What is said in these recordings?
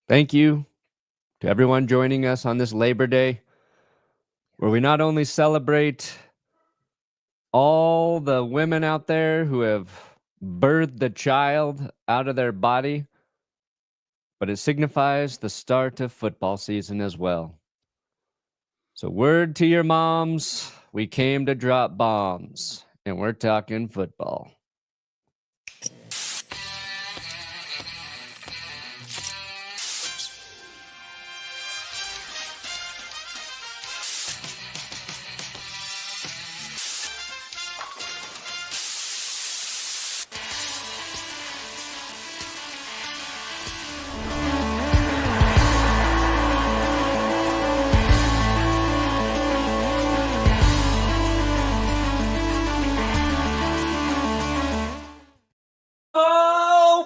Thank you to everyone joining us on this Labor Day, where we not only celebrate all the women out there who have birthed the child out of their body, but it signifies the start of football season as well. So word to your moms, we came to drop bombs, and we're talking football.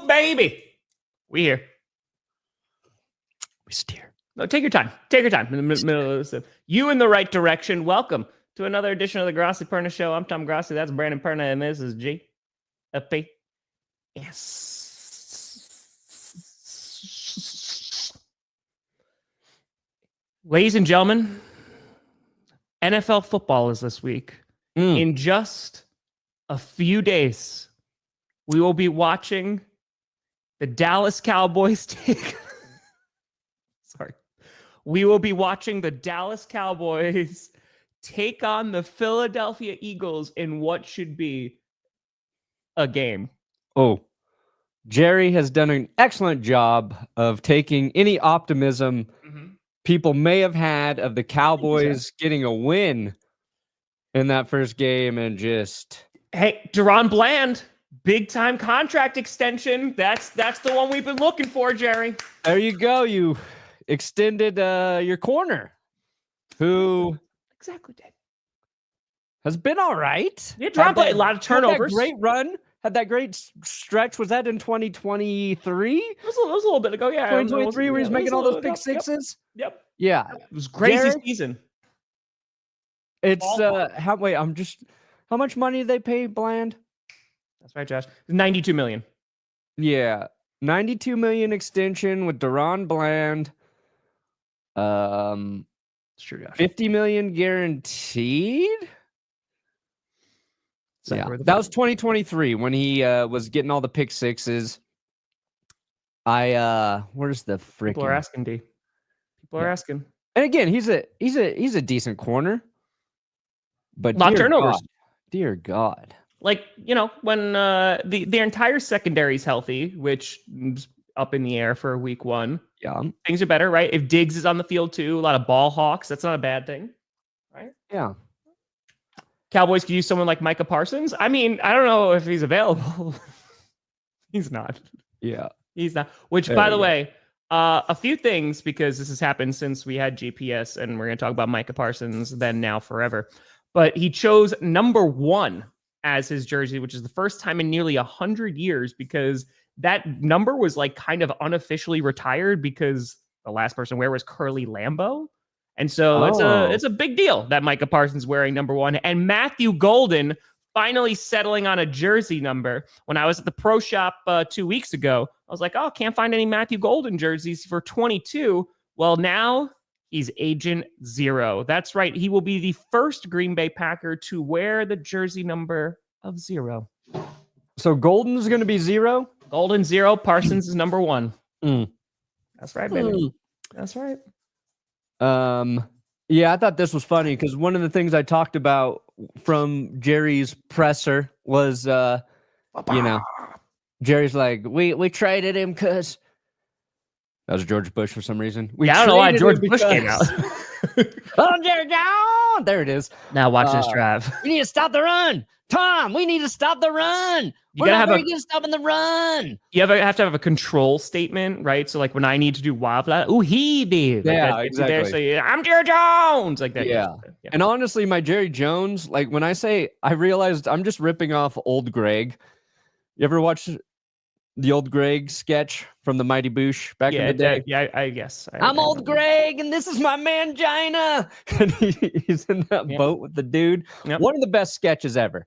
Baby, we here. We steer. No, take your time. Take your time. In the middle of this, you in the right direction. Welcome to another edition of the Grossi Perna Show. I'm Tom Grossi. That's Brandon Perna, and this is G. F-P. Yes. Ladies and gentlemen, NFL football is this week. In just a few days, we will be watching the Dallas Cowboys take... Sorry. We will be watching the Dallas Cowboys take on the Philadelphia Eagles in what should be a game. Oh, Jerry has done an excellent job of taking any optimism people may have had of the Cowboys getting a win in that first game and just... Hey, Deron Bland... Big time contract extension. That's the one we've been looking for, Jerry. There you go. You extended your corner, who exactly did. Has been all right. Yeah, a lot of turnovers. Great run. Had that great stretch. Was that in 2023? It was a little bit ago. Yeah, 2023, where he's making all those pick sixes. Yep. Yeah, it was crazy season. It's how much money did they pay Bland? That's right, Josh. $92 million. Yeah. $92 million extension with Deron Bland. Sure, Josh. $50 million guaranteed. Yeah, that was 2023 when he was getting all the pick sixes. Where's the freaking... People are asking, D. People are asking. And again, he's a decent corner. But a lot of turnovers. Dear God. Like, when the entire secondary is healthy, which is up in the air for week one. Yeah. Things are better, right? If Diggs is on the field too, a lot of ball hawks, that's not a bad thing. Right? Yeah. Cowboys could use someone like Micah Parsons. I mean, I don't know if he's available. He's not. Yeah. He's not. Which, by the way, a few things, because this has happened since we had GPS, and we're going to talk about Micah Parsons then, now, forever. But he chose number 1 as his jersey, which is the first time in nearly 100 years, because that number was like kind of unofficially retired because the last person wear was Curly Lambeau. And so it's a big deal that Micah Parsons wearing number 1, and Matthew Golden finally settling on a jersey number. When I was at the pro shop 2 weeks ago, I was like, oh, can't find any Matthew Golden jerseys for 22. Well, now he's Agent 0. That's right. He will be the first Green Bay Packer to wear the jersey number of 0. So Golden's going to be 0? Golden 0. Parsons is number 1. That's right, baby. That's right. Yeah, I thought this was funny because one of the things I talked about from Jerry's presser was, Jerry's like, we traded him because... That was George Bush for some reason. I don't know why George Bush came out. Oh, Jerry Jones! There it is. Now watch this drive. We need to stop the run. Tom, we need to stop the run. We're not very good at stopping the run. You have to have a control statement, right? So like when I need to do wildfire, he did. Yeah, exactly. There, so I'm Jerry Jones. Like that. Yeah. And honestly, my Jerry Jones, like when I say, I realized I'm just ripping off old Greg. You ever watch the old Greg sketch from the Mighty Boosh back in the day? Yeah, I guess. I'm old Greg, and this is my mangina. And he's in that boat with the dude. Yep. One of the best sketches ever.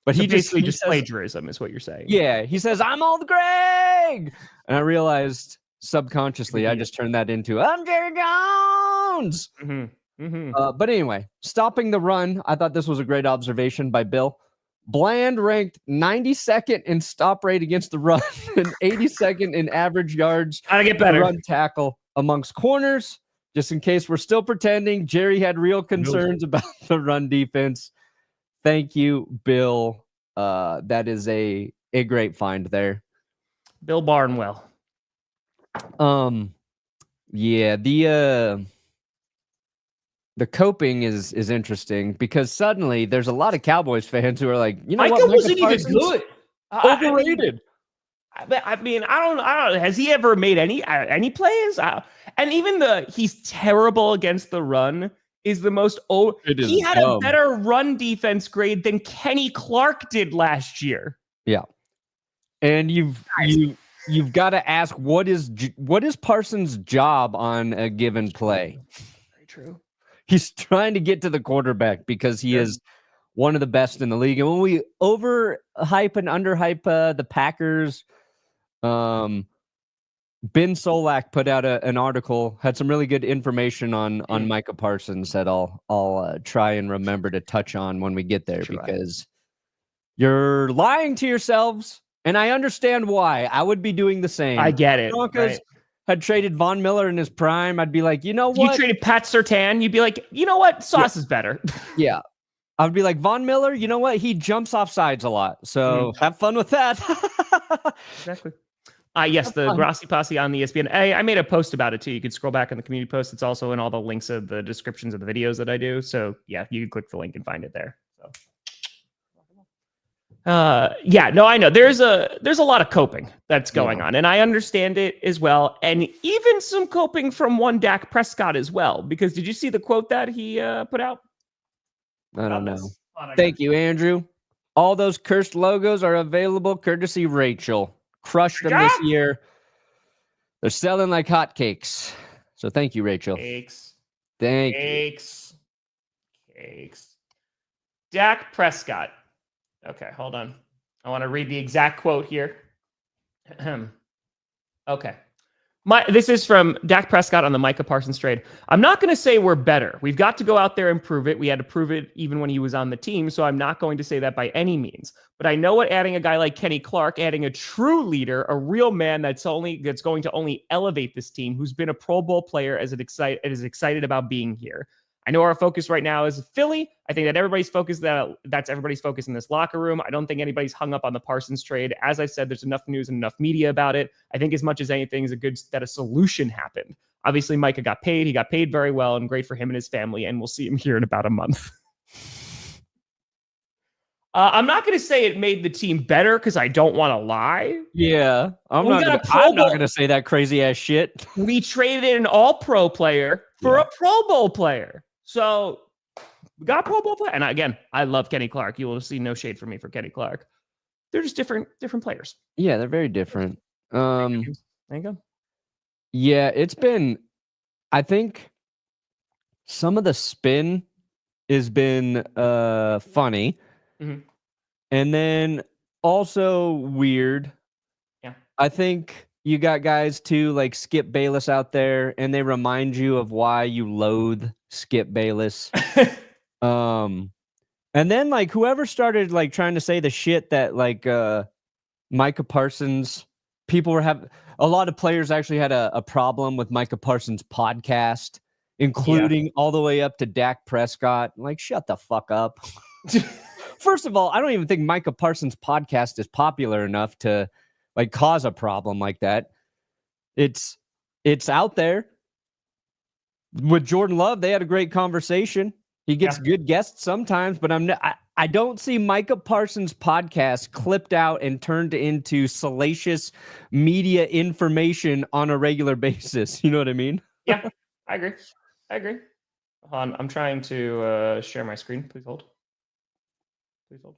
But So he basically he just says, plagiarism is what you're saying. yeah, he says, I'm all the Greg. And I realized subconsciously I just turned that into, I'm Jerry Jones. But anyway, stopping the run. I thought this was a great observation by Bill. Bland ranked 92nd in stop rate against the run and 82nd in average yards. Gotta get better. Run tackle amongst corners. Just in case we're still pretending, Jerry had real concerns about the run defense. Thank you, Bill. That is a great find there. Bill Barnwell. Yeah, the coping is interesting because suddenly there's a lot of Cowboys fans who are like, you know, Micah what, wasn't even good. Overrated. I mean, I don't know. Has he ever made any plays? And even he's terrible against the run is the most. He had a better run defense grade than Kenny Clark did last year. Yeah, and you've got to ask what is Parsons' job on a given play. Very true. He's trying to get to the quarterback because he is one of the best in the league. And when we overhype and underhype the Packers, Ben Solak put out an article, had some really good information on Micah Parsons that I'll try and remember to touch on when we get there because you're lying to yourselves, and I understand why. I would be doing the same. I get it. Broncos had traded Von Miller in his prime. I'd be like, you know what? You traded Pat Surtain, you'd be like, you know what? Sauce is better. Yeah. I would be like, Von Miller, you know what? He jumps off sides a lot. So have fun with that. Exactly. Yes, the Grossi Posse on the ESPN. I made a post about it too. You could scroll back in the community post. It's also in all the links of the descriptions of the videos that I do. So yeah, you can click the link and find it there. So yeah, no, I know there's a lot of coping that's going on, and I understand it as well, and even some coping from one Dak Prescott as well. Because did you see the quote that he put out? I don't know. Thank you, Andrew. All those cursed logos are available courtesy Rachel. Crushed them this year. They're selling like hotcakes. So thank you, Rachel. Cakes. Dak Prescott. Okay, hold on. I want to read the exact quote here. Okay. This is from Dak Prescott on the Micah Parsons trade. I'm not going to say we're better. We've got to go out there and prove it. We had to prove it even when he was on the team, so I'm not going to say that by any means. But I know what adding a guy like Kenny Clark, adding a true leader, a real man that's going to only elevate this team, who's been a Pro Bowl player, is excited about being here. I know our focus right now is Philly. I think that everybody's focus that's everybody's focus in this locker room. I don't think anybody's hung up on the Parsons trade. As I said, there's enough news and enough media about it. I think as much as anything is that a solution happened. Obviously, Micah got paid. He got paid very well, and great for him and his family. And we'll see him here in about a month. I'm not going to say it made the team better because I don't want to lie. Yeah, I'm not going to say that crazy ass shit. We traded an all-pro player for a Pro Bowl player. So we got a Pro Bowl player. And again, I love Kenny Clark. You will see no shade from me for Kenny Clark. They're just different players. Yeah, they're very different. There you go. Yeah, it's been, I think some of the spin has been funny. Mm-hmm. And then also weird. Yeah. I think you got guys too like Skip Bayless out there, and they remind you of why you loathe Skip Bayless. And then like whoever started like trying to say the shit that like Micah Parsons, people were having, a lot of players actually had a problem with Micah Parsons' podcast, including all the way up to Dak Prescott. Like, shut the fuck up. First of all, I don't even think Micah Parsons' podcast is popular enough to like cause a problem like that. It's out there. With Jordan Love, they had a great conversation. He gets good guests sometimes, but I don't see Micah Parsons' podcast clipped out and turned into salacious media information on a regular basis. You know what I mean? Yeah, I agree. Hold on, I'm trying to share my screen. Please hold. Oh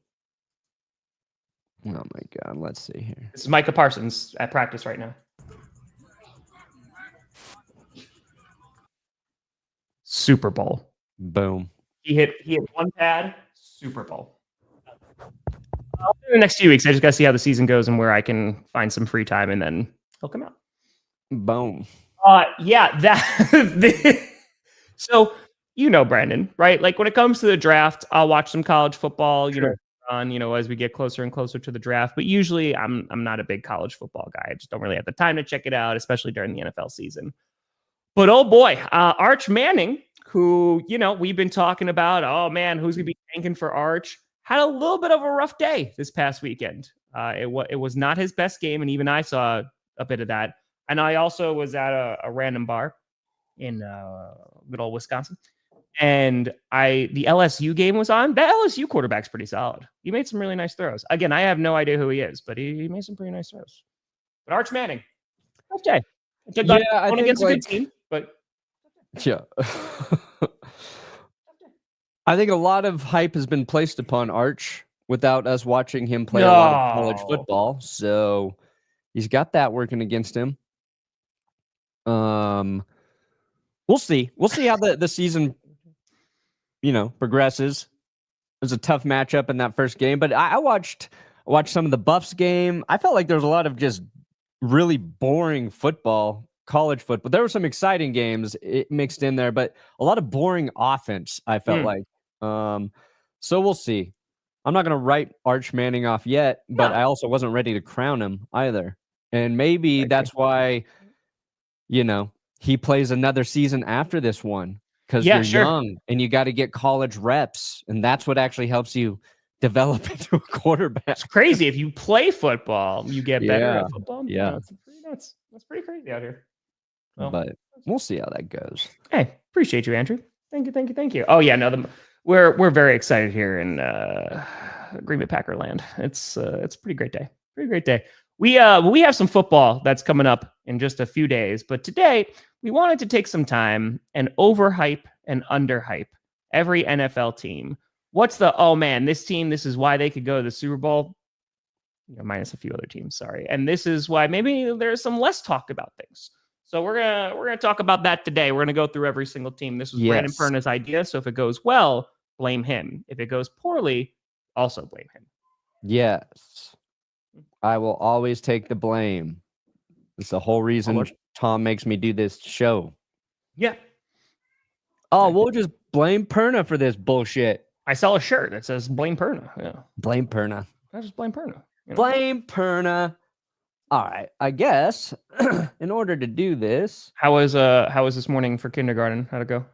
my God, let's see here. This is Micah Parsons at practice right now. Super Bowl. Boom. He hit one pad. Super Bowl. In the next few weeks, I just got to see how the season goes and where I can find some free time, and then he'll come out. Boom. Yeah, that. So, Brandon, right? Like when it comes to the draft, I'll watch some college football, as we get closer and closer to the draft. But usually I'm not a big college football guy. I just don't really have the time to check it out, especially during the NFL season. But oh boy, Arch Manning, who, we've been talking about, oh man, who's going to be tanking for Arch, had a little bit of a rough day this past weekend. It was not his best game, and even I saw a bit of that. And I also was at a random bar in good old Wisconsin. And the LSU game was on. That LSU quarterback's pretty solid. He made some really nice throws. Again, I have no idea who he is, but he made some pretty nice throws. But Arch Manning, okay. Yeah, I think against a good team, but yeah. I think a lot of hype has been placed upon Arch without us watching him play a lot of college football. So he's got that working against him. We'll see. We'll see how the season, progresses. It was a tough matchup in that first game, but I watched some of the Buffs game. I felt like there was a lot of just really boring football, college football. There were some exciting games mixed in there, but a lot of boring offense, I felt like. So we'll see. I'm not going to write Arch Manning off yet, but I also wasn't ready to crown him either. And maybe that's why, he plays another season after this one, because you're young and you got to get college reps. And that's what actually helps you develop into a quarterback. It's crazy. If you play football, you get better at football. Yeah. That's pretty crazy out here. Well, but we'll see how that goes. Hey, appreciate you, Andrew. Thank you. Oh yeah, no, we're very excited here in Green Bay Packer land. It's a pretty great day. Pretty great day. We have some football that's coming up in just a few days, but today we wanted to take some time and overhype and underhype every NFL team. What's this team, this is why they could go to the Super Bowl, minus a few other teams, sorry. And this is why maybe there's some less talked about things. So we're gonna talk about that today. We're gonna go through every single team. This was Brandon Perna's idea, so if it goes well, blame him. If it goes poorly, also blame him. Yes. I will always take the blame. It's the whole reason Tom makes me do this show. Yeah. Oh, we'll just blame Perna for this bullshit. I saw a shirt that says blame Perna. Yeah. Blame Perna. I just blame Perna. Blame Perna. All right. I guess in order to do this. How was this morning for kindergarten? How'd it go?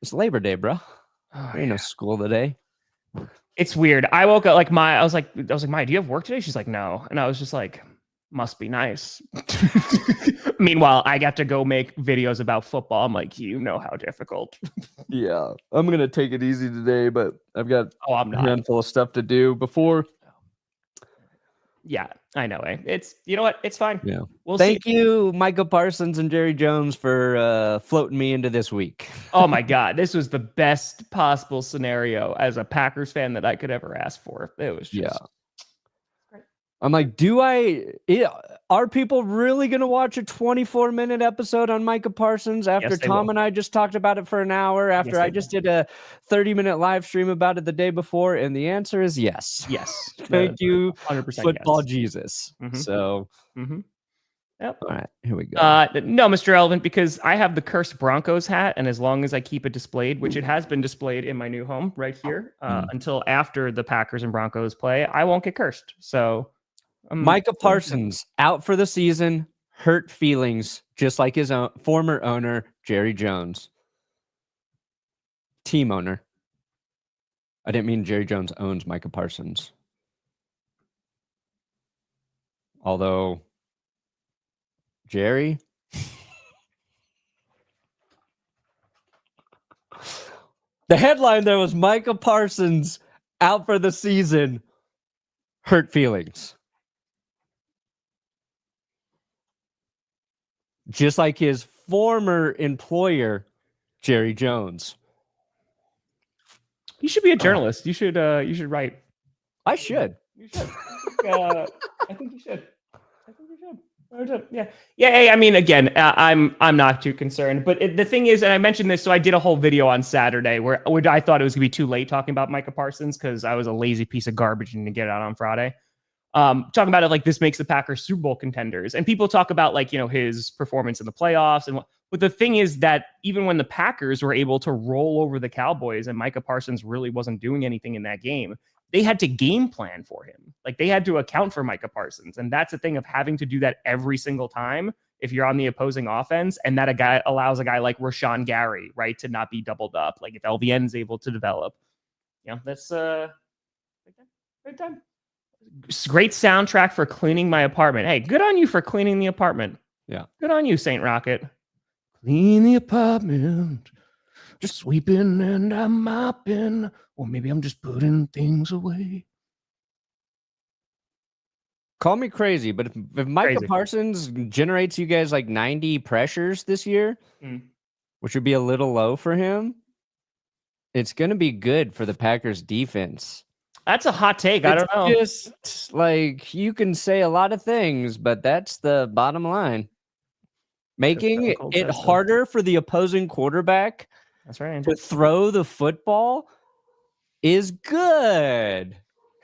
It's Labor Day, bro. There ain't no school today. It's weird. I woke up I was like, Maya, do you have work today? She's like, no. And I was just like, must be nice. Meanwhile, I got to go make videos about football. I'm like, how difficult. Yeah. I'm going to take it easy today, but I've got a handful of stuff to do before. Yeah, I know. It's, you know what? It's fine. Yeah. We'll Thank you, Micah Parsons and Jerry Jones, for floating me into this week. Oh my God. This was the best possible scenario as a Packers fan that I could ever ask for. It was just great. I'm like, are people really going to watch a 24-minute episode on Micah Parsons after Tom and I just talked about it for an hour, after I just did a 30-minute live stream about it the day before? And the answer is yes. Yes. Thank you, 100% football Jesus. Mm-hmm. So, Yep. All right, here we go. No, Mr. Relevant, because I have the cursed Broncos hat, and as long as I keep it displayed, which it has been displayed in my new home right here, until after the Packers and Broncos play, I won't get cursed. So, Micah Parsons out for the season, hurt feelings, just like his former owner, Jerry Jones. Team owner. I didn't mean Jerry Jones owns Micah Parsons. Although, Jerry? The headline there was Micah Parsons out for the season, hurt feelings. Just like his former employer, Jerry Jones. You should be a journalist. You should write. I should. You should. I think you should. Yeah. Hey, I mean, again, I'm not too concerned, but the thing is, and I mentioned this, so I did a whole video on Saturday where I thought it was gonna be too late talking about Micah Parsons because I was a lazy piece of garbage and to get it out on Friday. Talking about it like this makes the Packers Super Bowl contenders, and people talk about like his performance in the playoffs and what. But the thing is that even when the Packers were able to roll over the Cowboys and Micah Parsons really wasn't doing anything in that game, they had to game plan for him. Like they had to account for Micah Parsons. And that's the thing of having to do that every single time if you're on the opposing offense. And that allows a guy like Rashawn Gary, right, to not be doubled up. Like if LVN's able to develop, that's great time. Great soundtrack for cleaning my apartment. Hey, good on you for cleaning the apartment. Yeah. Good on you, Saint Rocket. Clean the apartment. Just sweeping and I'm mopping. Or maybe I'm just putting things away. Call me crazy, but if Micah Parsons generates you guys like 90 pressures this year, which would be a little low for him, it's going to be good for the Packers defense. That's a hot take. I don't know. Just like you can say a lot of things, but that's the bottom line. Making it harder for the opposing quarterback to throw the football is good.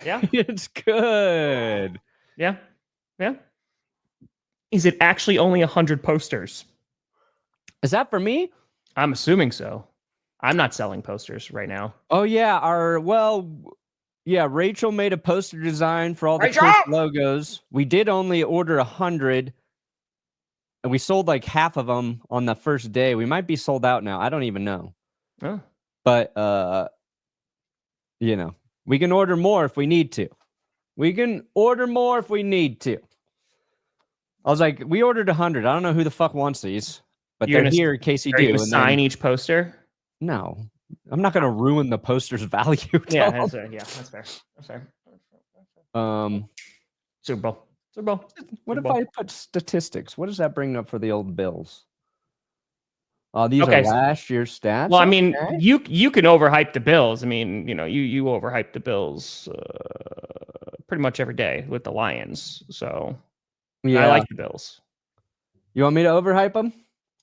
Yeah. It's good. Yeah. Is it actually only 100 posters? Is that for me? I'm assuming so. I'm not selling posters right now. Oh, yeah. Rachel made a poster design for all the first logos. We did only order 100. And we sold like half of them on the first day. We might be sold out now. I don't even know. Oh. But, we can order more if we need to. I was like, we ordered 100. I don't know who the fuck wants these, but they're here in case you do. You sign each poster? No. I'm not going to ruin the poster's value. Yeah, that's fair. Super Bowl. What if I put statistics? What does that bring up for the old Bills? These are last year's stats. Well, I mean, you can overhype the Bills. I mean, you overhype the Bills pretty much every day with the Lions. So I like the Bills. You want me to overhype them?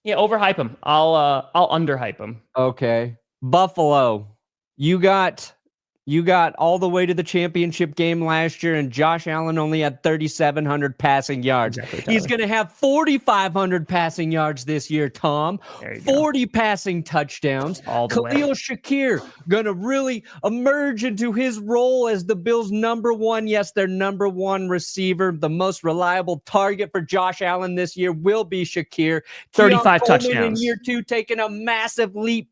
Yeah, overhype them. I'll underhype them. Okay. Buffalo. You got all the way to the championship game last year, and Josh Allen only had 3,700 passing yards. Exactly, he's going to have 4,500 passing yards this year, Tom. 40 passing touchdowns. Khalil Shakir going to really emerge into his role as the Bills' number one, their number one receiver. The most reliable target for Josh Allen this year will be Shakir. 35 touchdowns. In year two, taking a massive leap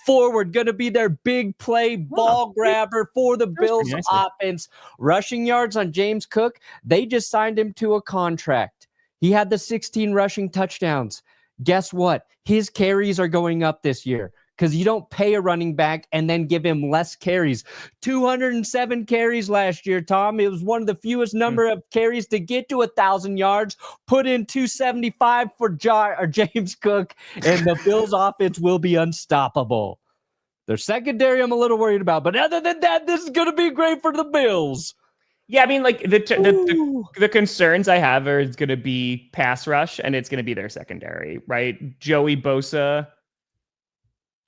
forward, going to be their big play ball grabber for the Bills offense. Rushing yards on James Cook, they just signed him to a contract. He had the 16 rushing touchdowns. Guess what? His carries are going up this year because you don't pay a running back and then give him less carries. 207 carries last year, Tom. It was one of the fewest number of carries to get to 1,000 yards. Put in 275 for James Cook, and the Bills' offense will be unstoppable. Their secondary, I'm a little worried about, but other than that, this is going to be great for the Bills. Yeah, I mean, like the concerns I have are it's going to be pass rush, and it's going to be their secondary, right? Joey Bosa.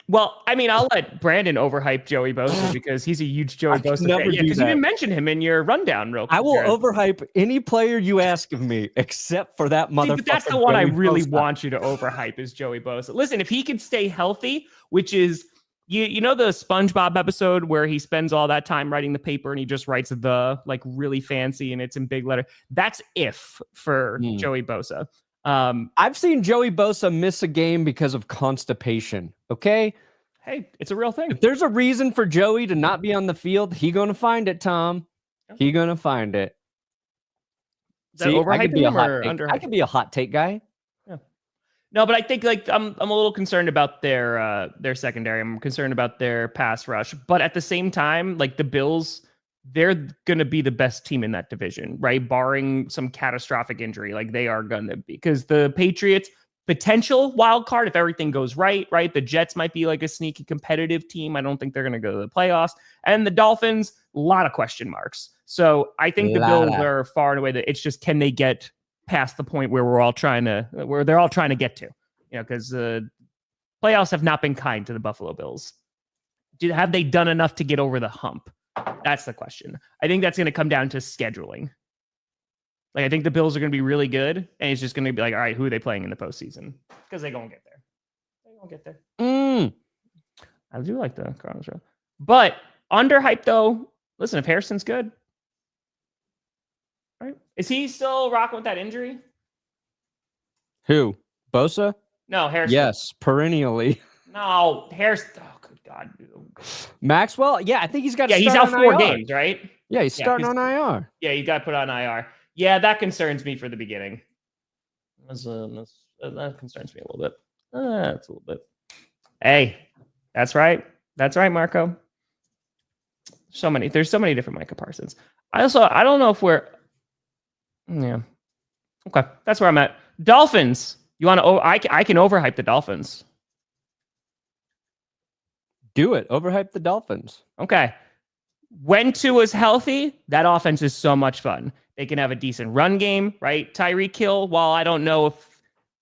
Well, I mean, I'll let Brandon overhype Joey Bosa because he's a huge Joey Bosa fan. Yeah, because you didn't mention him in your rundown real quick. I will overhype any player you ask of me, except for that motherfucker. But that's the one I really want you to overhype is Joey Bosa. Listen, if he can stay healthy, which is, you know the SpongeBob episode where he spends all that time writing the paper and he just writes the like really fancy and it's in big letter. That's if for Joey Bosa. I've seen Joey Bosa miss a game because of constipation. Okay. Hey, it's a real thing. If there's a reason for Joey to not be on the field, he gonna find it, Tom. He gonna find it. See, I could be a hot take guy. Yeah. No, but I think like I'm a little concerned about their secondary. I'm concerned about their pass rush. But at the same time, like the Bills, they're going to be the best team in that division, right? Barring some catastrophic injury, like they are going to be. Because the Patriots, potential wild card, if everything goes right? The Jets might be like a sneaky competitive team. I don't think they're going to go to the playoffs. And the Dolphins, a lot of question marks. So I think the Bills are far and away that it's just, can they get past the point where they're all trying to get to, because playoffs have not been kind to the Buffalo Bills. Have they done enough to get over the hump? That's the question. I think that's going to come down to scheduling. Like, I think the Bills are going to be really good, and it's just going to be like, all right, who are they playing in the postseason? Because they won't get there. I do like the Cardinals show. But underhyped, though, listen, if Harrison's good, right? Is he still rocking with that injury? Who? Bosa? No, Harrison. Yes, perennially. No, Harrison. Oh, good God. Maxwell? Yeah, I think he's got. Yeah, he's out 4 games, right? Yeah, he's starting on IR. Yeah, you got to put on IR. Yeah, that concerns me for the beginning. That concerns me a little bit. That's a little bit. Hey, that's right. That's right, Marco. There's so many different Micah Parsons. I don't know if yeah. Okay, that's where I'm at. Dolphins. You want to? I can overhype the Dolphins. Do it. Overhype the Dolphins. Okay. When Tua's healthy, that offense is so much fun. They can have a decent run game, right? Tyreek Hill, while I don't know if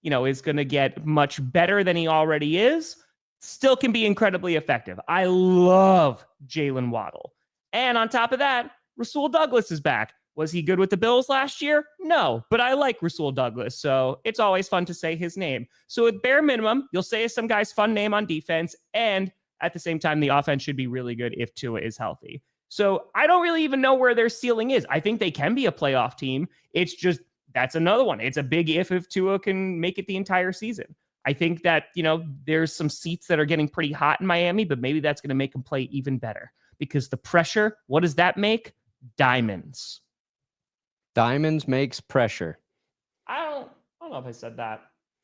is going to get much better than he already is, still can be incredibly effective. I love Jalen Waddle. And on top of that, Rasul Douglas is back. Was he good with the Bills last year? No, but I like Rasul Douglas, so it's always fun to say his name. So at bare minimum, you'll say some guy's fun name on defense, and at the same time, the offense should be really good if Tua is healthy. So I don't really even know where their ceiling is. I think they can be a playoff team. It's just, that's another one. It's a big if Tua can make it the entire season. I think that, there's some seats that are getting pretty hot in Miami, but maybe that's going to make them play even better because the pressure, what does that make? Diamonds. Diamonds makes pressure. I don't know if I said that.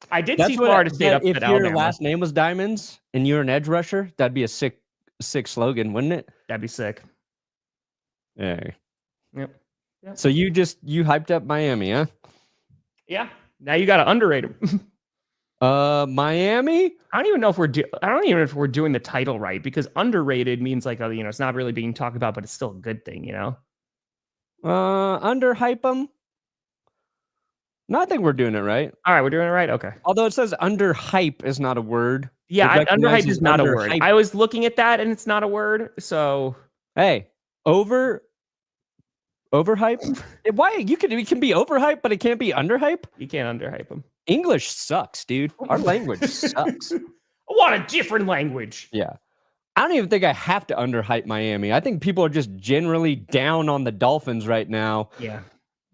I did see Florida State up if at your Alabama. last name was Diamonds and you're an edge rusher, that'd be a sick slogan, wouldn't it? That'd be sick. Hey. Yep. So you hyped up Miami, huh? Yeah. Now you got to underrate them. Miami? I don't even know if we're doing the title right because underrated means like, it's not really being talked about, but it's still a good thing, Underhype them? No, I think we're doing it right. All right, we're doing it right? Okay. Although it says underhype is not a word. Yeah, underhype is not a word. I was looking at that and it's not a word, so... Hey, overhype? Why? It can be overhype, but it can't be underhype? You can't underhype them. English sucks, dude. Our language sucks. I want a different language. Yeah. I don't even think I have to underhype Miami. I think people are just generally down on the Dolphins right now. Yeah.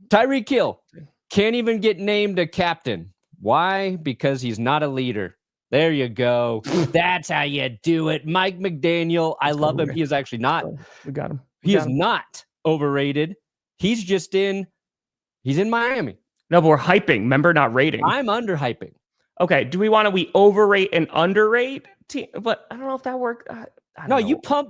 Tyreek Hill can't even get named a captain. Why? Because he's not a leader. There you go. That's how you do it. Mike McDaniel, I love him. He is actually not. We got him. He is not overrated. He's just he's in Miami. No, but we're hyping. Remember, not rating. I'm underhyping. Okay. Do we overrate and underrate? But I don't know if that worked. No,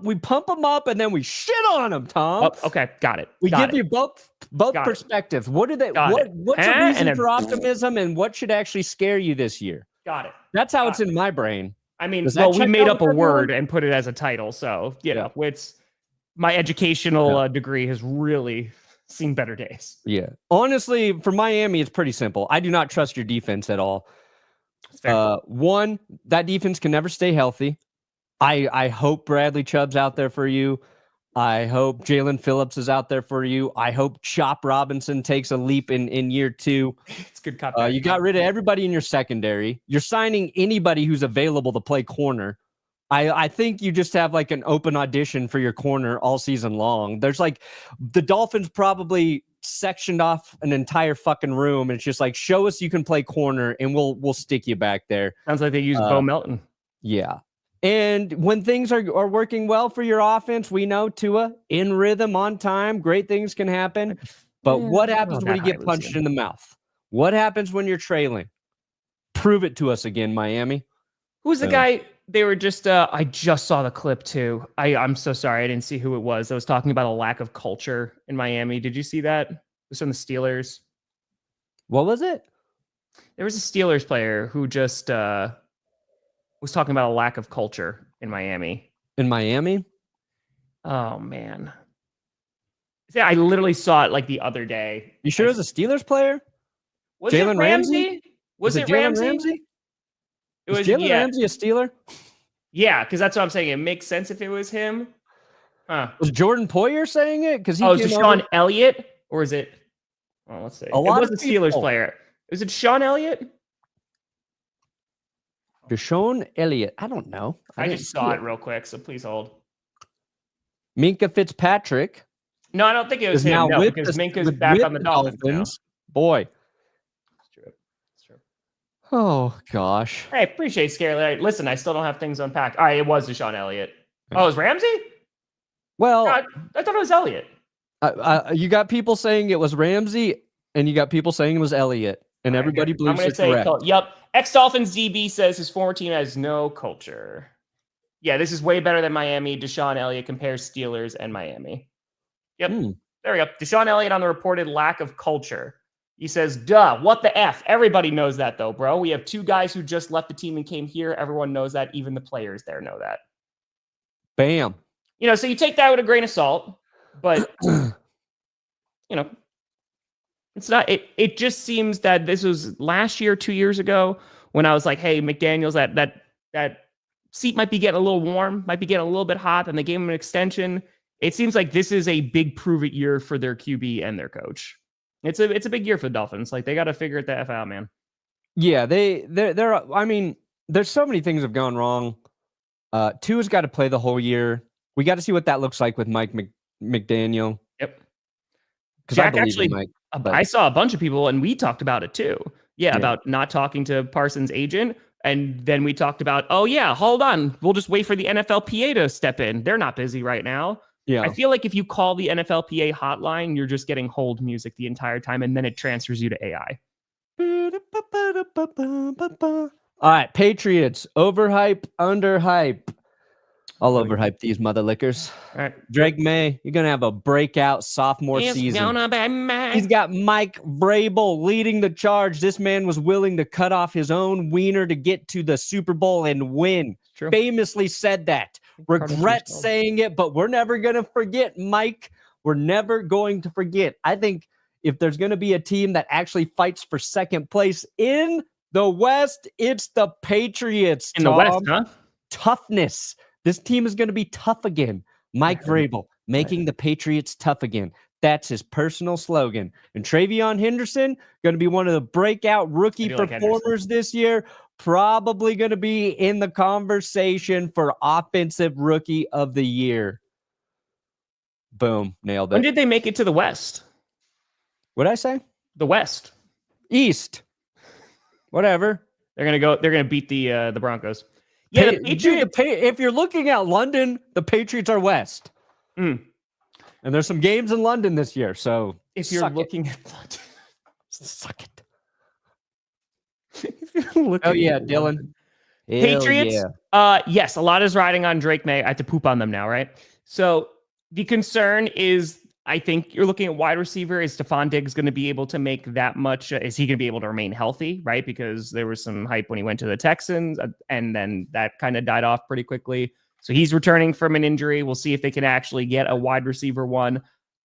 we pump them up and then we shit on them, Tom. Oh, okay, got it. We give you both perspectives. What do they? What's a reason for optimism, and what should actually scare you this year? Got it. That's how it's in my brain. I mean, we made up a word and put it as a title, so it's my educational degree has really seen better days. Yeah, honestly, for Miami, it's pretty simple. I do not trust your defense at all. One, that defense can never stay healthy. I hope Bradley Chubb's out there for you. I hope Jalen Phillips is out there for you. I hope Chop Robinson takes a leap in year 2. It's good. You got rid of everybody in your secondary. You're signing anybody who's available to play corner. I think you just have like an open audition for your corner all season long. There's like the Dolphins probably sectioned off an entire fucking room, and it's just like, show us you can play corner, and we'll stick you back there. Sounds like they used Bo Melton. Yeah. And when things are working well for your offense, we know Tua in rhythm, on time, great things can happen. But what happens when you get punched in the mouth? What happens when you're trailing? Prove it to us again, Miami. Who's the guy? They were just, I just saw the clip too. I'm so sorry. I didn't see who it was. I was talking about a lack of culture in Miami. Did you see that? It was from the Steelers. What was it? There was a Steelers player who just was talking about a lack of culture in Miami. In Miami? Oh, man. Yeah, I literally saw it like the other day. You sure it was a Steelers player? Was it Jalen Ramsey? Was it it Jalen Ramsey? Ramsey? It Was was Jalen Ramsey a Steeler? Yeah, because that's what I'm saying. It makes sense if it was him. Huh. Was Jordan Poyer saying it? Because he Oh, is came it over. Sean Elliott? Or is it? Oh, let's see. A lot was of a Steelers people. player. Is it Sean Elliott? Deshaun Elliott. I don't know. I just saw it real quick, so please hold. Minka Fitzpatrick. No, I don't think it was is him. now No, with because the, Minka's with, back with on the the Dolphins. Boy. It's true. It's true. Oh, gosh. Hey, appreciate Scary. Listen, I still don't have things unpacked. All right, it was Deshaun Elliott. Oh, it was Ramsey? Well, No, I thought it was Elliott. You got people saying it was Ramsey, and you got people saying it was Elliott, and All right, everybody I'm believes going they're to say, correct. yep. Ex-Dolphins DB says his former team has no culture. Yeah, this is way better than Miami. Deshaun Elliott compares Steelers and Miami. Yep. There we go. Deshaun Elliott on the reported lack of culture. He says, duh, what the F? Everybody knows that, though, bro. We have two guys who just left the team and came here. Everyone knows that. Even the players there know that. Bam. You know, so you take that with a grain of salt, but, you know, it's not, it just seems that this was last year, 2 years ago, when I was like, hey, McDaniels, that seat might be getting a little warm, might be getting a little bit hot, and they gave him an extension. It seems like this is a big prove-it year for their QB and their coach. It's a big year for the Dolphins. Like, they got to figure it the F out, man. Yeah, they're. I mean, there's so many things have gone wrong. Tua's got to play the whole year. We got to see what that looks like with Mike McDaniel. Yep. Jack, Jack, actually, Mike, I saw a bunch of people, and we talked about it too. Yeah, about not talking to Parsons' agent. And then we talked about, oh, yeah, hold on. We'll just wait for the NFLPA to step in. They're not busy right now. Yeah. I feel like if you call the NFLPA hotline, you're just getting hold music the entire time, and then it transfers you to AI. All right, Patriots, overhype, underhype. I'll overhype these mother lickers. All right. Drake Maye, you're going to have a breakout sophomore season. He's got Mike Vrabel leading the charge. This man was willing to cut off his own wiener to get to the Super Bowl and win. True. Famously said that. Regret saying it, but we're never going to forget, Mike. We're never going to forget. I think if there's going to be a team that actually fights for second place in the West, it's the Patriots. In the West, huh? Toughness. This team is going to be tough again. Mike Vrabel, making the Patriots tough again. That's his personal slogan. And Travion Henderson, going to be one of the breakout rookie performers this year. Probably going to be in the conversation for Offensive Rookie of the Year. Boom. Nailed it. When did they make it to the West? What'd I say? The West. East. Whatever. They're going to beat the Broncos. Yeah, the Patriots. If you're looking at London, the Patriots are West. And there's some games in London this year, so if you're looking at London, suck it. Oh yeah, Dylan. Patriots. Yeah. Yes, a lot is riding on Drake Maye. I have to poop on them now, right? So the concern is, I think you're looking at wide receiver. Is Stephon Diggs going to be able to make that much? Is he going to be able to remain healthy, right? Because there was some hype when he went to the Texans, and then that kind of died off pretty quickly. So he's returning from an injury. We'll see if they can actually get a wide receiver one.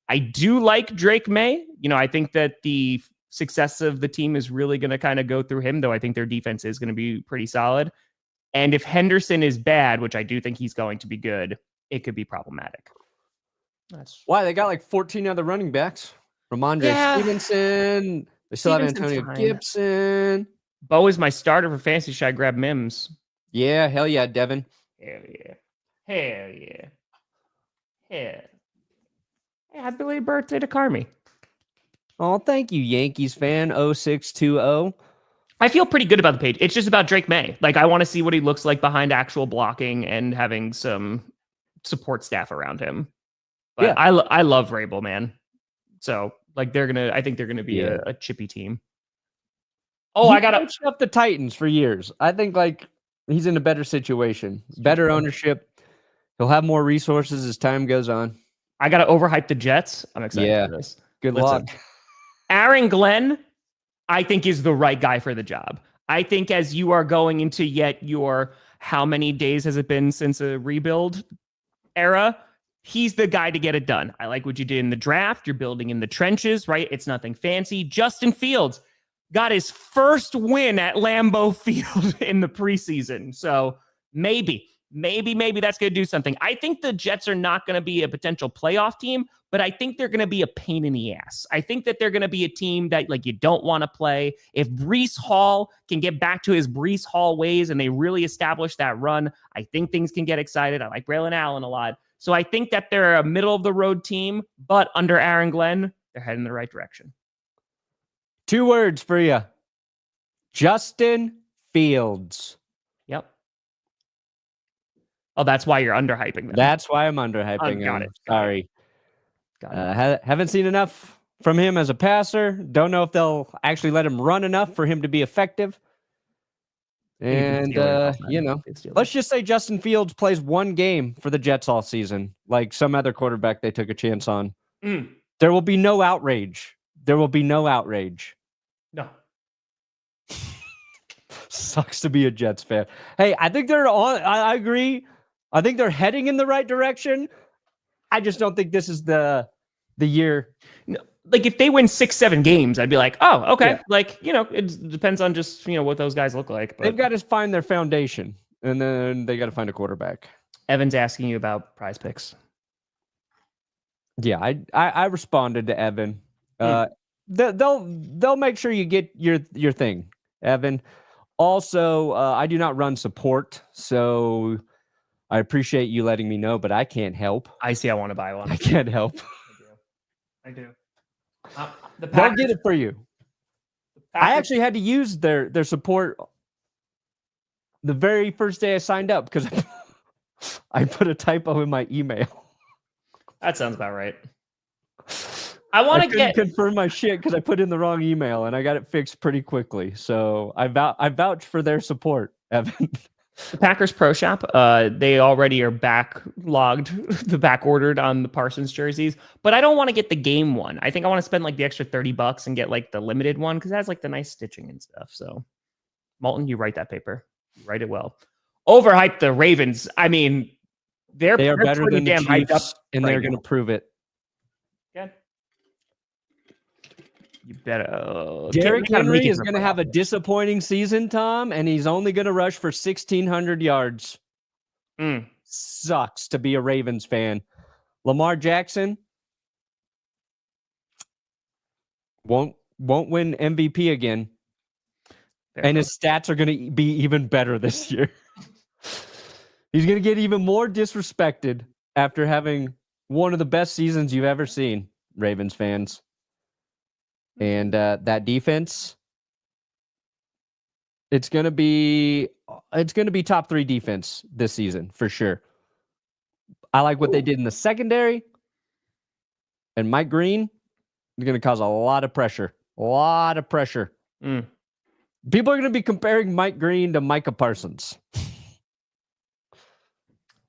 I do like Drake Maye. You know, I think that the success of the team is really going to kind of go through him, though I think their defense is going to be pretty solid. And if Henderson is bad, which I do think he's going to be good, it could be problematic. That's why they got like 14 other running backs. Ramondre Stevenson. They still have Antonio Gibson. Bo is my starter for fantasy. Should I grab Mims? Yeah, hell yeah, Devin. Hell yeah. Hell yeah. Hell. Hey, happy belated birthday to Carmi. Oh, thank you, Yankees fan 0620. I feel pretty good about the page. It's just about Drake Maye. Like, I want to see what he looks like behind actual blocking and having some support staff around him. But yeah. I love Vrabel, man. So like I think they're gonna be a chippy team. Oh, I gotta up the Titans for years. I think like he's in a better situation, better ownership. He'll have more resources as time goes on. I gotta overhype the Jets. I'm excited for this. Good luck. Aaron Glenn, I think, is the right guy for the job. I think as you are going into your how many days has it been since a rebuild era? He's the guy to get it done. I like what you did in the draft. You're building in the trenches, right? It's nothing fancy. Justin Fields, got his first win at Lambeau Field in the preseason. So maybe that's going to do something. I think the Jets are not going to be a potential playoff team, but I think they're going to be a pain in the ass. I think that they're going to be a team that like you don't want to play. If Breece Hall can get back to his Breece Hall ways and they really establish that run, I think things can get excited. I like Braylon Allen a lot. So I think that they're a middle of the road team, but under Aaron Glenn, they're heading in the right direction. 2 words for you. Justin Fields. Yep. Oh, that's why you're underhyping them. That's why I'm underhyping him. Got it. Sorry. Haven't seen enough from him as a passer. Don't know if they'll actually let him run enough for him to be effective. And, let's just say Justin Fields plays 1 game for the Jets all season, like some other quarterback they took a chance on. There will be no outrage. No. Sucks to be a Jets fan. Hey, I think they're on. I agree. I think they're heading in the right direction. I just don't think this is the year. No, like if they win 6-7 games, I'd be like, oh, okay. Yeah. Like, it depends on just, what those guys look like. But they've got to find their foundation, and then they got to find a quarterback. Evan's asking you about Prize Picks. Yeah, I responded to Evan. They'll make sure you get your thing, Evan. Also, I do not run support, so I appreciate you letting me know, but I can't help. I want to buy one. I can't help. I do. They'll get it for you. I actually had to use their support the very first day I signed up because I put a typo in my email. That sounds about right. I couldn't confirm my shit because I put in the wrong email and I got it fixed pretty quickly. So I vouch for their support, Evan. The Packers Pro Shop, they already are back ordered on the Parsons jerseys, but I don't want to get the game one. I think I want to spend like the extra $30 and get like the limited one because it has like the nice stitching and stuff. So, Malton, you write that paper. You write it well. Overhype the Ravens. I mean, they're better than the hyped up, and they're going to prove it. Yeah. You better. Derrick Henry is going to have a disappointing season, Tom, and he's only going to rush for 1,600 yards. Sucks to be a Ravens fan. Lamar Jackson won't win MVP again, and his stats are going to be even better this year. He's going to get even more disrespected after having one of the best seasons you've ever seen, Ravens fans. And that defense, it's going to be top 3 defense this season for sure. I like what they did in the secondary, and Mike Green is going to cause a lot of pressure. People are going to be comparing Mike Green to Micah Parsons.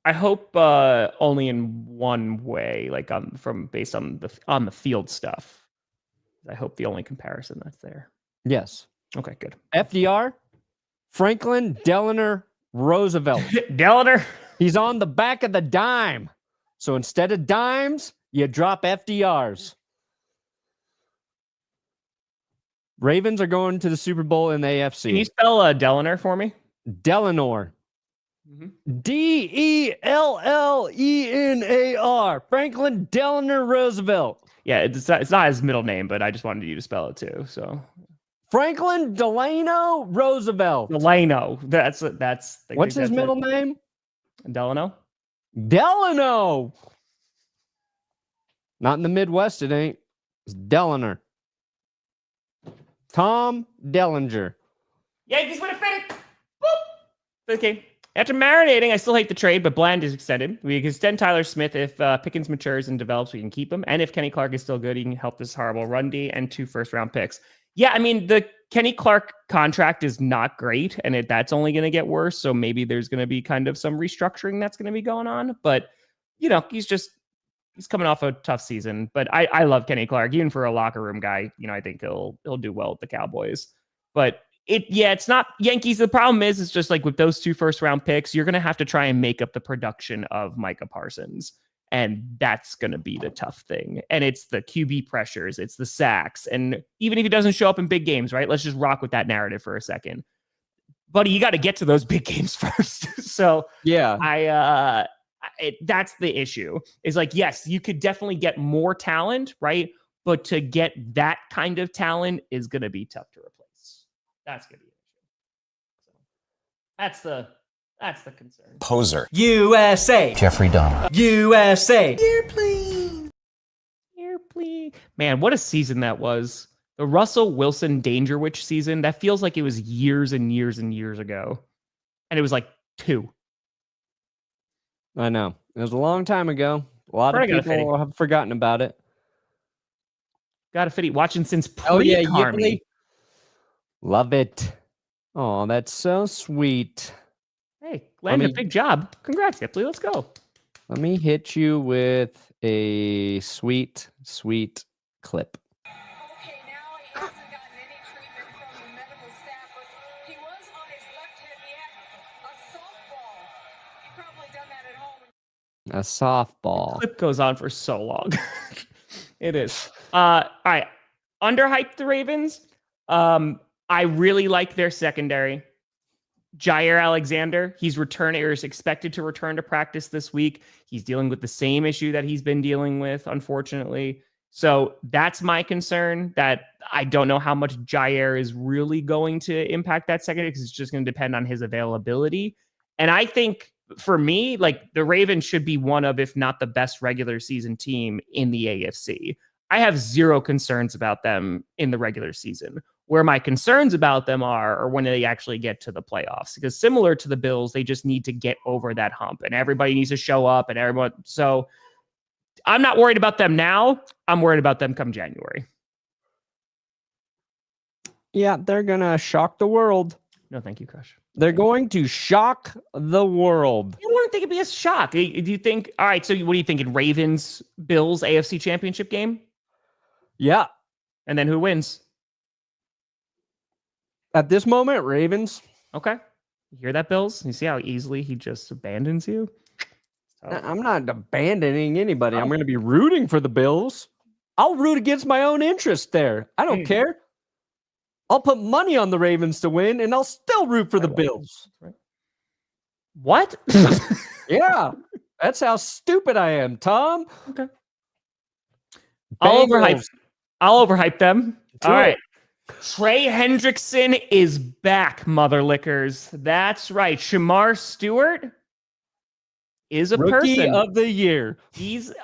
I hope only in one way, like based on the field stuff. I hope the only comparison that's there. Yes. Okay, good. FDR, Franklin Delano Roosevelt. Delano. He's on the back of the dime. So instead of dimes, you drop FDRs. Ravens are going to the Super Bowl in the AFC. Can you spell Delano for me? Delano. Dellenar. Franklin Delano Roosevelt. Yeah, it's not his middle name, but I just wanted you to spell it too. So Franklin Delano Roosevelt. Delano. What's his middle name? Delano. Not in the Midwest, it ain't. It's Delano. Tom Dellinger. Yankees win a finish. Boop. Okay. After marinating, I still hate the trade, but Bland is extended. We can extend Tyler Smith if Pickens matures and develops. We can keep him, and if Kenny Clark is still good, he can help this horrible run D and 2 first-round picks. Yeah, I mean the Kenny Clark contract is not great, and that's only going to get worse. So maybe there's going to be kind of some restructuring that's going to be going on. But he's coming off a tough season. But I love Kenny Clark, even for a locker room guy. I think he'll do well with the Cowboys. But it's not Yankees. The problem is just like with those 2 first-round picks, you're going to have to try and make up the production of Micah Parsons. And that's going to be the tough thing. And it's the QB pressures, it's the sacks. And even if he doesn't show up in big games, right? Let's just rock with that narrative for a second. Buddy, you got to get to those big games first. So yeah, that's the issue. Is like, yes, you could definitely get more talent, right? But to get that kind of talent is going to be tough to replace. That's going to be an issue. So that's the concern. Poser. USA. Jeffrey Dahmer. USA. Here, please. Here, please. Man, what a season that was. The Russell Wilson Danger Witch season, that feels like it was years and years and years ago. And it was like 2. I know. It was a long time ago. A lot of people have forgotten about it. Got a fitty. Watching since pre-Carmi. Love it. Oh, that's so sweet. Hey, landed a big job. Congrats, Hipley. Let's go. Let me hit you with a sweet, sweet clip. Okay, now he hasn't gotten any treatment from the medical staff, but he was on his left hip. He had a softball. He probably done that at home. A softball. The clip goes on for so long. It is. All right. Underhype the Ravens. I really like their secondary. Jair Alexander, he's expected to return to practice this week. He's dealing with the same issue that he's been dealing with, unfortunately. So that's my concern, that I don't know how much Jair is really going to impact that secondary, because it's just going to depend on his availability. And I think for me, like, the Ravens should be one of, if not the best regular season team in the AFC. I have zero concerns about them in the regular season. Where my concerns about them are when they actually get to the playoffs, because similar to the Bills, they just need to get over that hump, and everybody needs to show up, and everyone. So I'm not worried about them now. I'm worried about them come January. Yeah, they're going to shock the world. No, thank you, Crush. They're going to shock the world. You wouldn't think it'd be a shock. Do you think? All right. So what are you thinking? Ravens, Bills, AFC Championship game? Yeah. And then who wins? At this moment, Ravens. Okay. You hear that, Bills? You see how easily he just abandons you? So. I'm not abandoning anybody. I'm going to be rooting for the Bills. I'll root against my own interest there. I don't care. I'll put money on the Ravens to win, and I'll still root for the Bills. What? Yeah. That's how stupid I am, Tom. Okay. I'll overhype them. All right. Trey Hendrickson is back, mother lickers. That's right. Shamar Stewart is a Rookie person. of the year. He's Rookie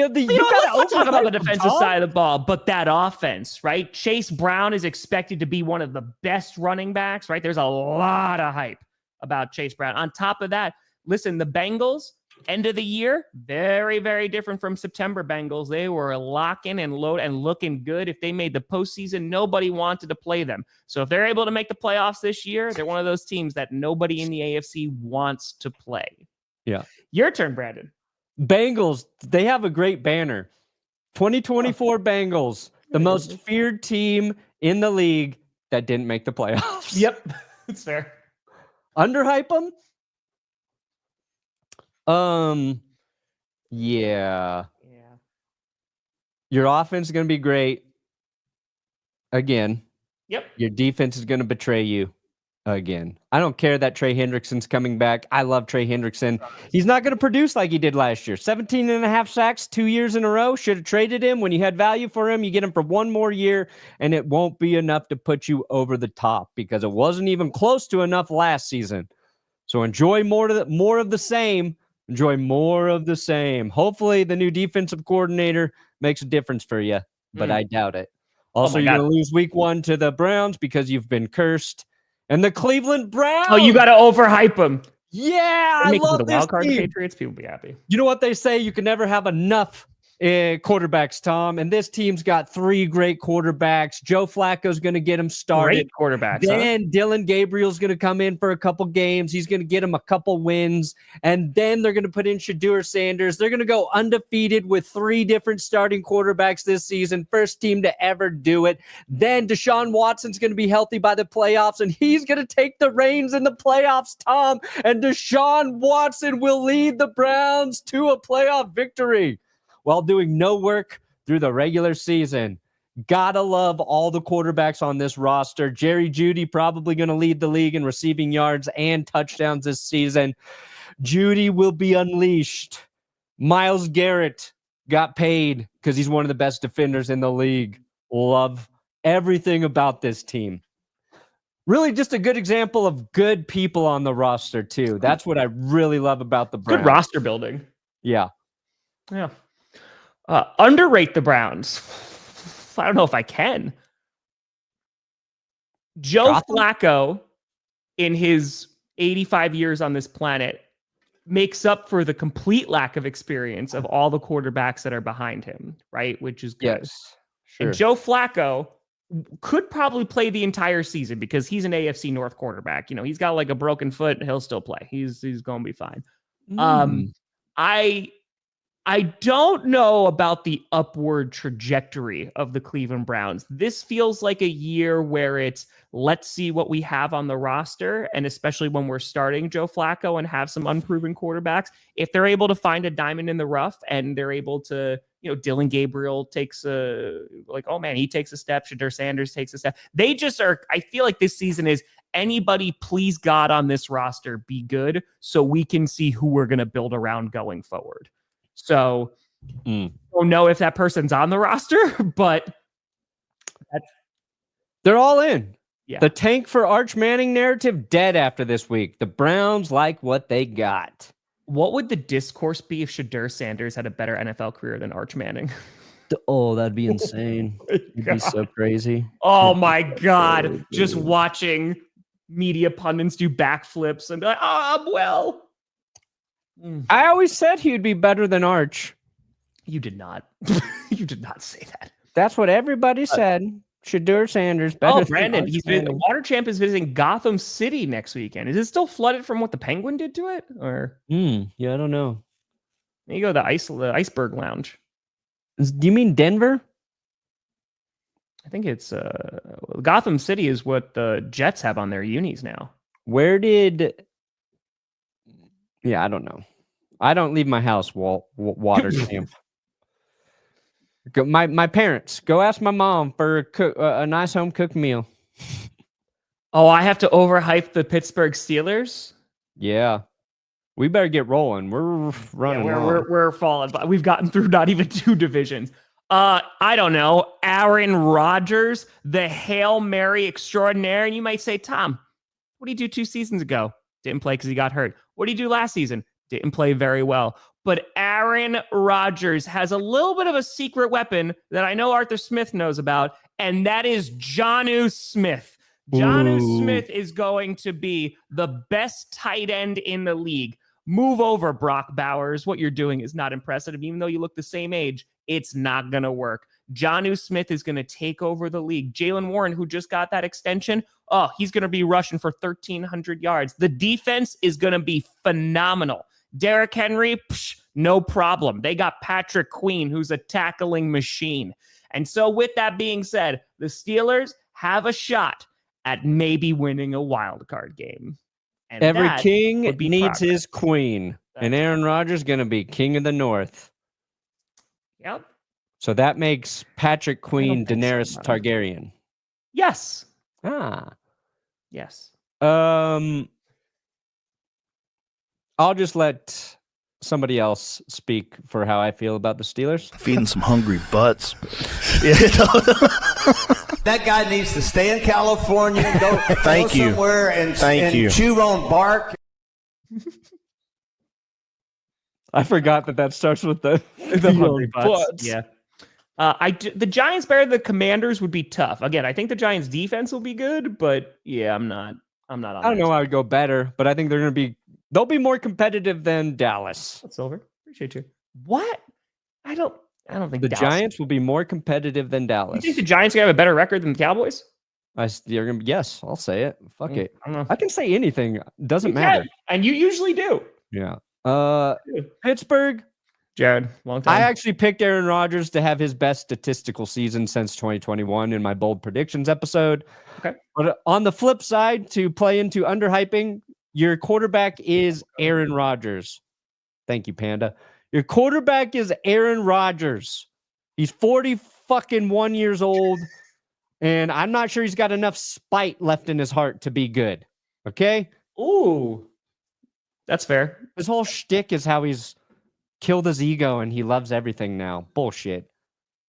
of the year. Let's talk about the defensive side of the ball, but that offense, right? Chase Brown is expected to be one of the best running backs, right? There's a lot of hype about Chase Brown. On top of that, listen, the Bengals, end of the year, very, very different from September Bengals. They were locking and load and looking good. If they made the postseason, nobody wanted to play them. So if they're able to make the playoffs this year, they're one of those teams that nobody in the AFC wants to play. Yeah. Your turn, Brandon. Bengals, they have a great banner. 2024 Bengals, the most feared team in the league that didn't make the playoffs. Yep. It's fair. Underhype them? Yeah. Your offense is going to be great. Again. Yep. Your defense is going to betray you again. I don't care that Trey Hendrickson's coming back. I love Trey Hendrickson. He's not going to produce like he did last year. 17 and a half sacks 2 years in a row. Should have traded him. When you had value for him, you get him for one more year, and it won't be enough to put you over the top because it wasn't even close to enough last season. So enjoy more of the same. Enjoy more of the same. Hopefully the new defensive coordinator makes a difference for you, but I doubt it. Also, you're going to lose week 1 to the Browns because you've been cursed. And the Cleveland Browns. Oh, you got to overhype them. Yeah, I love the this wild card team. Patriots. People will be happy. You know what they say? You can never have enough quarterbacks, Tom. And this team's got 3 great quarterbacks. Joe Flacco's going to get them started. Great quarterbacks. Then Dylan Gabriel's going to come in for a couple games. He's going to get him a couple wins. And then they're going to put in Shedeur Sanders. They're going to go undefeated with 3 different starting quarterbacks this season. First team to ever do it. Then Deshaun Watson's going to be healthy by the playoffs, and he's going to take the reins in the playoffs, Tom. And Deshaun Watson will lead the Browns to a playoff victory while doing no work through the regular season. Gotta love all the quarterbacks on this roster. Jerry Jeudy probably going to lead the league in receiving yards and touchdowns this season. Jeudy will be unleashed. Myles Garrett got paid because he's one of the best defenders in the league. Love everything about this team. Really just a good example of good people on the roster, too. That's what I really love about the Browns. Good roster building. Yeah. Yeah. Underrate the Browns. I don't know if I can. Joe Flacco, in his 85 years on this planet, makes up for the complete lack of experience of all the quarterbacks that are behind him, right? Which is good. Yes. Sure. And Joe Flacco could probably play the entire season because he's an AFC North quarterback. You know, he's got like a broken foot. He'll still play. He's going to be fine. I don't know about the upward trajectory of the Cleveland Browns. This feels like a year where it's let's see what we have on the roster, and especially when we're starting Joe Flacco and have some unproven quarterbacks, if they're able to find a diamond in the rough and they're able to, you know, Dylan Gabriel takes he takes a step, Shedeur Sanders takes a step. They just are, I feel like this season is anybody, please God, on this roster be good so we can see who we're going to build around going forward. So I don't know if that person's on the roster, but they're all in. Yeah. The tank for Arch Manning narrative dead after this week. The Browns like what they got. What would the discourse be if Shedeur Sanders had a better NFL career than Arch Manning? Oh, that'd be insane. It'd be so crazy. Oh my God. Just watching media pundits do backflips and be like, oh, I'm well. I always said he'd be better than Arch. You did not. You did not say that. That's what everybody said. Shedeur Sanders better. Oh, Brandon, the Water Champ is visiting Gotham City next weekend. Is it still flooded from what the Penguin did to it? Or yeah, I don't know. There you go, the Iceberg Lounge. Do you mean Denver? I think it's Gotham City is what the Jets have on their unis now. Where did? Yeah, I don't know. I don't leave my house. Water Champ. My parents. Go ask my mom for a nice home cooked meal. Oh, I have to overhype the Pittsburgh Steelers. Yeah, we better get rolling. We're running. Yeah, we're falling. But we've gotten through not even 2 divisions. I don't know. Aaron Rodgers, the Hail Mary extraordinaire. And you might say, Tom, what did he do 2 seasons ago? Didn't play because he got hurt. What did he do last season? Didn't play very well. But Aaron Rodgers has a little bit of a secret weapon that I know Arthur Smith knows about, and that is Jonnu Smith. Jonnu Smith is going to be the best tight end in the league. Move over, Brock Bowers. What you're doing is not impressive. And even though you look the same age, it's not going to work. Jonnu Smith is going to take over the league. Jaylen Warren, who just got that extension, he's going to be rushing for 1,300 yards. The defense is going to be phenomenal. Derrick Henry, no problem. They got Patrick Queen, who's a tackling machine. And so with that being said, the Steelers have a shot at maybe winning a wild card game. And every king needs progress. his queen. And Aaron Rodgers going to be king of the North. Yep. So that makes Patrick Queen Daenerys Targaryen. Yes. Yes. I'll just let somebody else speak for how I feel about the Steelers. Feeding some hungry butts. That guy needs to stay in California and go somewhere and chew on bark. I forgot that starts with the hungry butts. Yeah. The Giants better than the Commanders would be tough. Again, I think the Giants defense will be good, but yeah, I'm not on I don't know how I would go better, but I think they'll be more competitive than Dallas. That's over. Appreciate you. What? I don't think The Dallas. Giants will be more competitive than You Dallas. think the Giants are gonna have a better record than the Cowboys? Yes, I'll say it. Fuck it. I don't know. I can say anything. Doesn't You matter. can, and you usually do. Yeah. Pittsburgh. Jared, long time. I actually picked Aaron Rodgers to have his best statistical season since 2021 in my bold predictions episode. Okay. But on the flip side, to play into underhyping, your quarterback is Aaron Rodgers. Thank you, Panda. Your quarterback is Aaron Rodgers. He's 41 years old, and I'm not sure he's got enough spite left in his heart to be good. Okay? Ooh, that's fair. His whole shtick is how he's killed his ego and he loves everything now. Bullshit.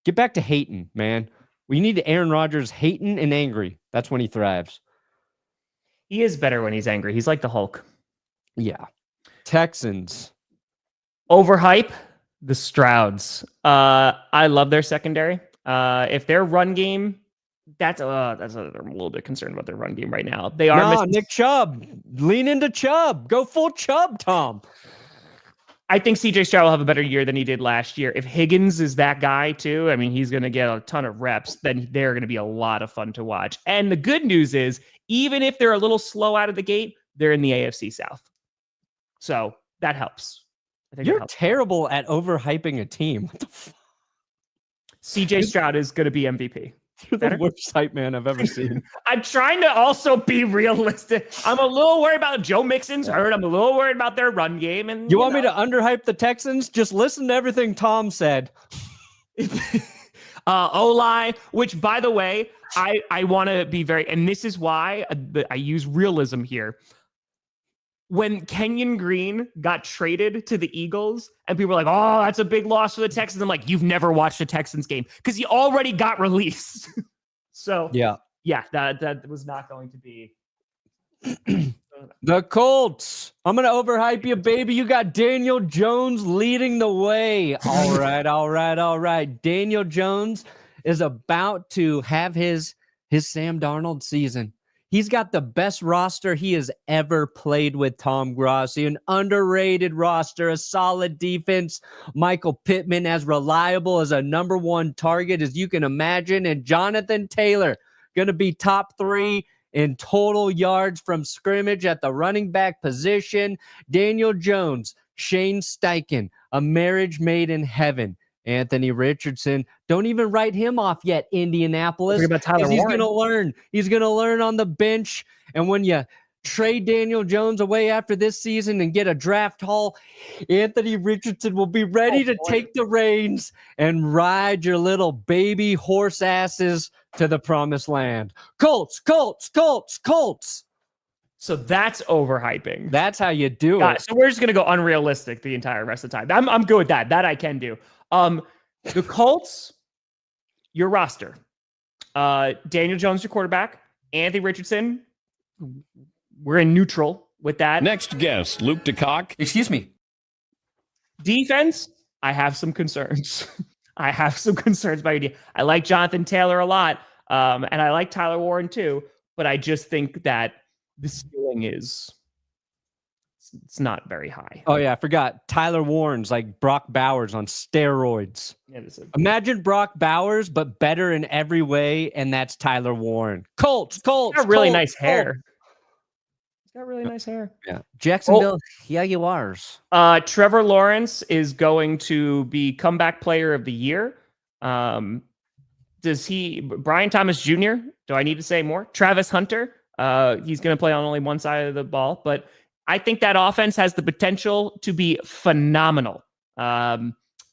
Get back to hating, man. We need Aaron Rodgers hating and angry. That's when he thrives. He is better when he's angry. He's like the Hulk. Yeah. Texans. Overhype, the Strouds. I love their secondary. If their run game, I'm a little bit concerned about their run game right now. They are missing Nick Chubb. Lean into Chubb. Go full Chubb, Tom. I think CJ Stroud will have a better year than he did last year. If Higgins is that guy too, I mean, he's going to get a ton of reps, then they're going to be a lot of fun to watch. And the good news is, even if they're a little slow out of the gate, they're in the AFC South. So that helps. I think You're terrible at overhyping a team. What the fuck? CJ Stroud is going to be MVP. You're the worst hype man I've ever seen. I'm trying to also be realistic. I'm a little worried about Joe Mixon's hurt. I'm a little worried about their run game. And you want me to underhype the Texans? Just listen to everything Tom said. O-line, which, by the way, I want to be very, and this is why I use realism here. When Kenyon Green got traded to the Eagles and people were like, oh, that's a big loss for the Texans. I'm like, you've never watched a Texans game because he already got released. So yeah, that was not going to be. The Colts. I'm going to overhype you, baby. You got Daniel Jones leading the way. All right. Daniel Jones is about to have his Sam Darnold season. He's got the best roster he has ever played with, Tom Grossi. An underrated roster, a solid defense. Michael Pittman as reliable as a number one target as you can imagine. And Jonathan Taylor going to be top 3 in total yards from scrimmage at the running back position. Daniel Jones, Shane Steichen, a marriage made in heaven. Anthony Richardson, don't even write him off yet, Indianapolis. About Tyler he's Warren. going to learn. He's going to learn on the bench. And when you trade Daniel Jones away after this season and get a draft haul, Anthony Richardson will be ready to take the reins and ride your little baby horse asses to the promised land. Colts. So that's overhyping. That's how you do it. So we're just gonna go unrealistic the entire rest of the time. I'm good with that. That I can do. The Colts, your roster. Daniel Jones, your quarterback. Anthony Richardson. We're in neutral with that. Next guest, Luke DeCock. Excuse me. Defense, I have some concerns. I have some concerns about your I like Jonathan Taylor a lot, and I like Tyler Warren too, but I just think that the ceiling is it's not very high. Oh, yeah, I forgot. Tyler Warren's like Brock Bowers on steroids. Yeah, Imagine Brock Bowers, but better in every way, and that's Tyler Warren. Colts. He's got really nice hair. He's got really nice hair. Yeah. Jacksonville, Jaguars. Trevor Lawrence is going to be comeback player of the year. Brian Thomas Jr., do I need to say more? Travis Hunter, he's going to play on only one side of the ball, but I think that offense has the potential to be phenomenal. A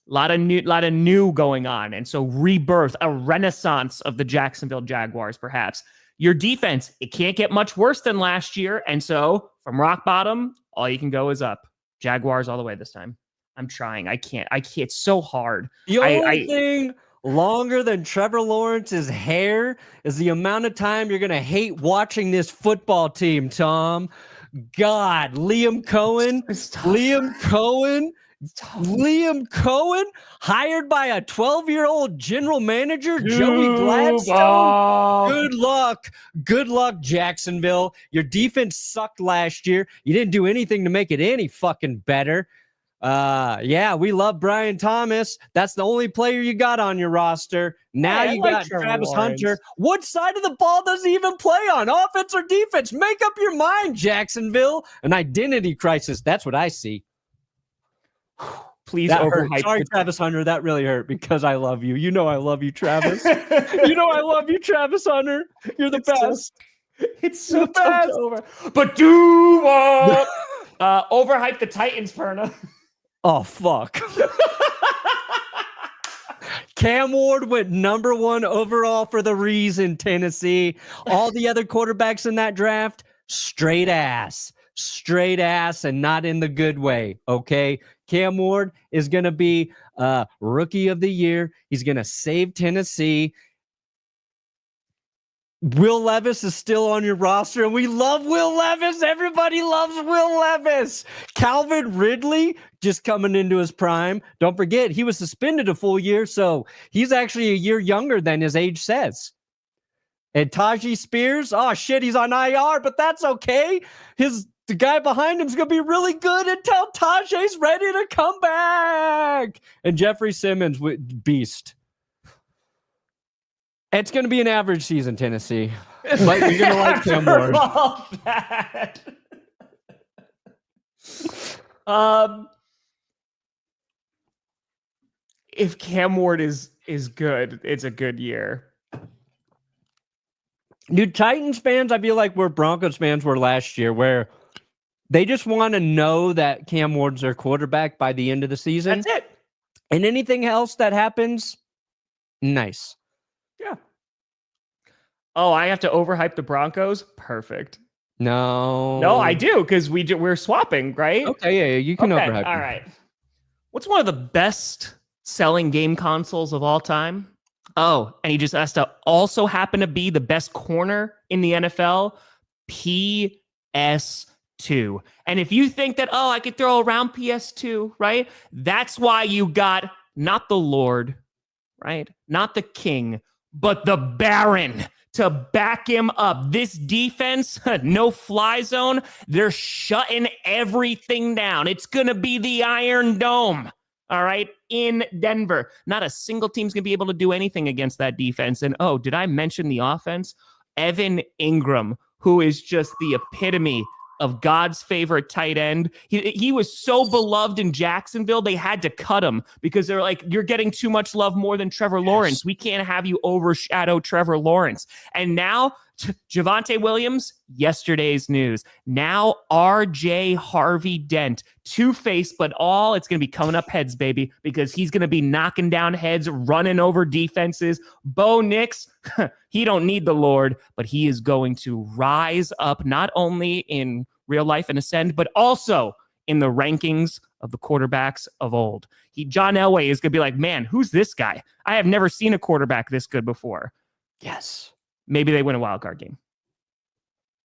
lot of new going on. And so rebirth, a renaissance of the Jacksonville Jaguars, perhaps. Your defense, it can't get much worse than last year. And so from rock bottom, all you can go is up. Jaguars all the way this time. I'm trying. I can't. It's so hard. The only thing longer than Trevor Lawrence's hair is the amount of time you're going to hate watching this football team, Tom. God, Liam Cohen, hired by a 12-year-old general manager, Joey Gladstone. Good luck, Jacksonville. Your defense sucked last year. You didn't do anything to make it any fucking better. Yeah, we love Brian Thomas. That's the only player you got on your roster. Now Hey, I you like got Trevor Travis Lawrence. Hunter. What side of the ball does he even play on? Offense or defense? Make up your mind, Jacksonville. An identity crisis. That's what I see. Please That hurt. overhype. Sorry, Travis Hunter. That really hurt because I love you. You know I love you, Travis. You know I love you, Travis Hunter. You're the best. It's so The tough best. to over. But do what? Overhype the Titans, Perna. Oh, fuck. Cam Ward went number 1 overall for the reason, Tennessee. All the other quarterbacks in that draft, straight ass, and not in the good way, okay? Cam Ward is going to be rookie of the year. He's going to save Tennessee. Will Levis is still on your roster, and we love Will Levis. Everybody loves Will Levis. Calvin Ridley just coming into his prime. Don't forget, he was suspended a full year, so he's actually a year younger than his age says. And Tajee Spears, oh shit, he's on IR, but that's okay. The guy behind him is going to be really good until Tajee's ready to come back. And Jeffrey Simmons, beast. It's going to be an average season, Tennessee. But you're going to like Cam Ward. All that. If Cam Ward is good, it's a good year. Dude, Titans fans, I feel like where Broncos fans were last year, where they just want to know that Cam Ward's their quarterback by the end of the season. That's it. And anything else that happens, nice. Yeah. Oh, I have to overhype the Broncos? Perfect. No, I do, because we're swapping, right? Okay, yeah, you can Okay, overhype. all right. What's one of the best selling game consoles of all time? Oh, and he just has to also happen to be the best corner in the NFL, PS2. And if you think that, I could throw around PS2, right? That's why you got not the Lord, right? Not the King, but the Baron to back him up. This defense, no fly zone, they're shutting everything down. It's going to be the Iron Dome, all right, in Denver. Not a single team's going to be able to do anything against that defense. And, did I mention the offense? Evan Ingram, who is just the epitome of God's favorite tight end. He was so beloved in Jacksonville, they had to cut him because they're like, you're getting too much love more than Trevor Lawrence. We can't have you overshadow Trevor Lawrence. And now Javonte Williams, yesterday's news. Now RJ Harvey Dent, two-faced, but it's going to be coming up heads, baby, because he's going to be knocking down heads, running over defenses. Bo Nix, he don't need the Lord, but he is going to rise up not only in real life and ascend, but also in the rankings of the quarterbacks of old. John Elway is going to be like, man, who's this guy? I have never seen a quarterback this good before. Yes. Maybe they win a wild card game.